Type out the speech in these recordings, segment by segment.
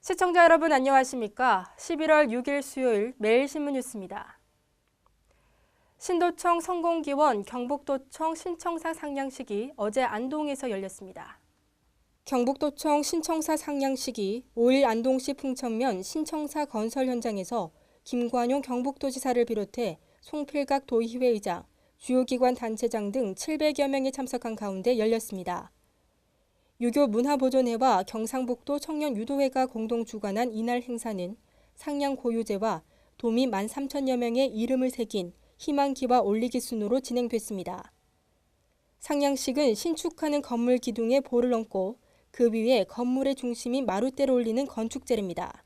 시청자 여러분 안녕하십니까? 11월 6일 수요일 매일신문 뉴스입니다. 신도청 성공기원 경북도청 신청사 상냥식이 어제 안동에서 열렸습니다. 경북도청 신청사 상냥식이 5일 안동시 풍천면 신청사 건설 현장에서 김관용 경북도지사를 비롯해 송필각 도의회 의장, 주요 기관 단체장 등 700여 명이 참석한 가운데 열렸습니다. 유교 문화보존회와 경상북도 청년유도회가 공동 주관한 이날 행사는 상냥고유제와 도미 13,000여 명의 이름을 새긴 희망기와 올리기 순으로 진행됐습니다. 상냥식은 신축하는 건물 기둥에 볼을 얹고 그 위에 건물의 중심인 마룻대를 올리는 건축제입니다.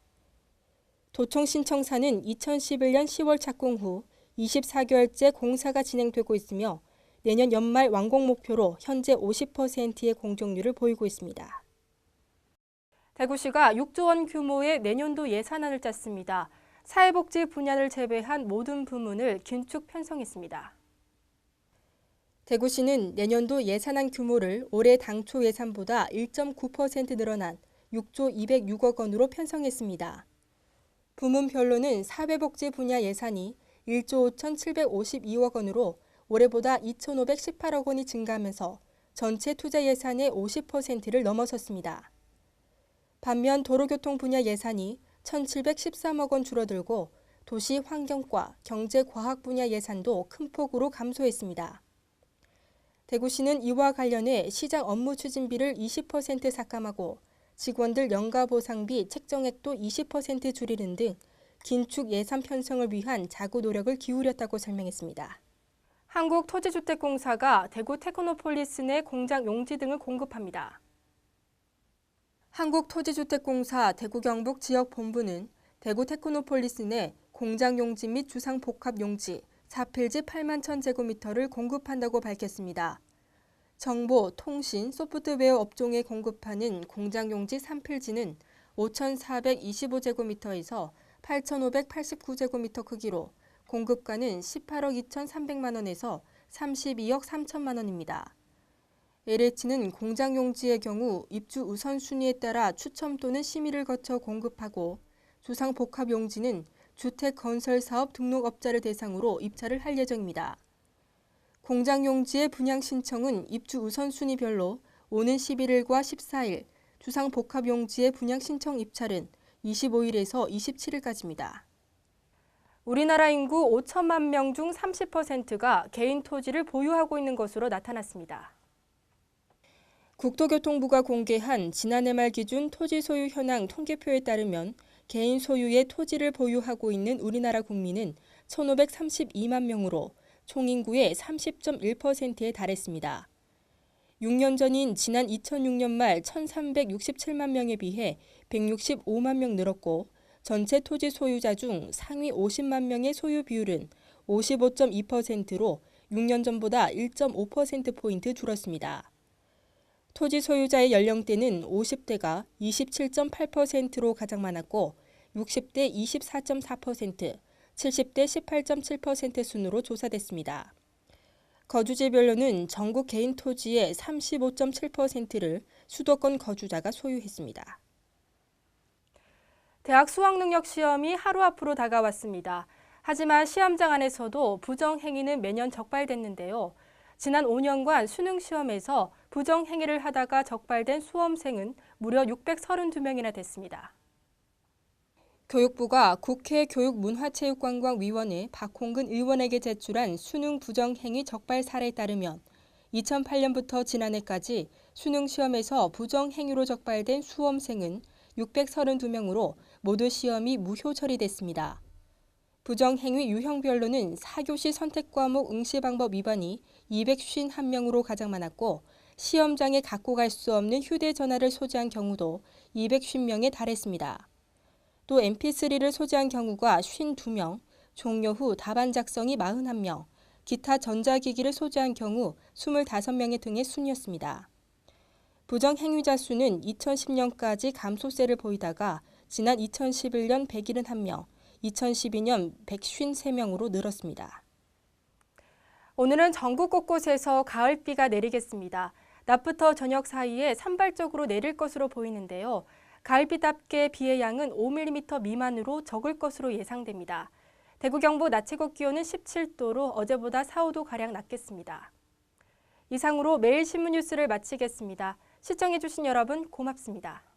도청 신청사는 2011년 10월 착공 후 24개월째 공사가 진행되고 있으며 내년 연말 완공 목표로 현재 50%의 공정률을 보이고 있습니다. 대구시가 6조 원 규모의 내년도 예산안을 짰습니다. 사회복지 분야를 제외한 모든 부문을 긴축 편성했습니다. 대구시는 내년도 예산안 규모를 올해 당초 예산보다 1.9% 늘어난 6조 206억 원으로 편성했습니다. 부문별로는 사회복지 분야 예산이 1조 5,752억 원으로 올해보다 2,518억 원이 증가하면서 전체 투자 예산의 50%를 넘어섰습니다. 반면 도로교통 분야 예산이 1,713억 원 줄어들고 도시 환경과 경제과학 분야 예산도 큰 폭으로 감소했습니다. 대구시는 이와 관련해 시장 업무 추진비를 20% 삭감하고 직원들 연가보상비 책정액도 20% 줄이는 등 긴축 예산 편성을 위한 자구 노력을 기울였다고 설명했습니다. 한국토지주택공사가 대구 테크노폴리스 내 공장 용지 등을 공급합니다. 한국토지주택공사 대구경북 지역본부는 대구 테크노폴리스 내 공장 용지 및 주상 복합 용지 4필지 8만 1,000제곱미터를 공급한다고 밝혔습니다. 정보, 통신, 소프트웨어 업종에 공급하는 공장 용지 3필지는 5,425제곱미터에서 8,589제곱미터 크기로 공급가는 18억 2,300만 원에서 32억 3천만 원입니다. LH는 공장 용지의 경우 입주 우선순위에 따라 추첨 또는 심의를 거쳐 공급하고 주상 복합 용지는 주택 건설 사업 등록업자를 대상으로 입찰을 할 예정입니다. 공장 용지의 분양 신청은 입주 우선순위별로 오는 11일과 14일, 주상 복합 용지의 분양 신청 입찰은 25일에서 27일까지입니다. 우리나라 인구 5천만 명 중 30%가 개인 토지를 보유하고 있는 것으로 나타났습니다. 국토교통부가 공개한 지난해 말 기준 토지 소유 현황 통계표에 따르면 개인 소유의 토지를 보유하고 있는 우리나라 국민은 1,532만 명으로 총 인구의 30.1%에 달했습니다. 6년 전인 지난 2006년 말 1,367만 명에 비해 165만 명 늘었고 전체 토지 소유자 중 상위 50만 명의 소유 비율은 55.2%로 6년 전보다 1.5%포인트 줄었습니다. 토지 소유자의 연령대는 50대가 27.8%로 가장 많았고 60대 24.4%, 70대 18.7% 순으로 조사됐습니다. 거주지별로는 전국 개인 토지의 35.7%를 수도권 거주자가 소유했습니다. 대학 수학능력 시험이 하루 앞으로 다가왔습니다. 하지만 시험장 안에서도 부정행위는 매년 적발됐는데요. 지난 5년간 수능시험에서 부정행위를 하다가 적발된 수험생은 무려 632명이나 됐습니다. 교육부가 국회 교육문화체육관광위원회 박홍근 의원에게 제출한 수능 부정행위 적발 사례에 따르면 2008년부터 지난해까지 수능시험에서 부정행위로 적발된 수험생은 632명으로 모두 시험이 무효 처리됐습니다. 부정행위 유형별로는 4교시 선택과목 응시방법 위반이 251명으로 가장 많았고 시험장에 갖고 갈 수 없는 휴대전화를 소지한 경우도 250명에 달했습니다. 또 mp3를 소지한 경우가 52명, 종료 후 답안 작성이 41명, 기타 전자기기를 소지한 경우 25명의 등의 순이었습니다. 부정행위자 수는 2010년까지 감소세를 보이다가 지난 2011년 171명, 2012년 153명으로 늘었습니다. 오늘은 전국 곳곳에서 가을비가 내리겠습니다. 낮부터 저녁 사이에 산발적으로 내릴 것으로 보이는데요. 가을비답게 비의 양은 5mm 미만으로 적을 것으로 예상됩니다. 대구 경북 낮 최고 기온은 17도로 어제보다 4, 5도가량 낮겠습니다. 이상으로 매일 신문 뉴스를 마치겠습니다. 시청해주신 여러분 고맙습니다.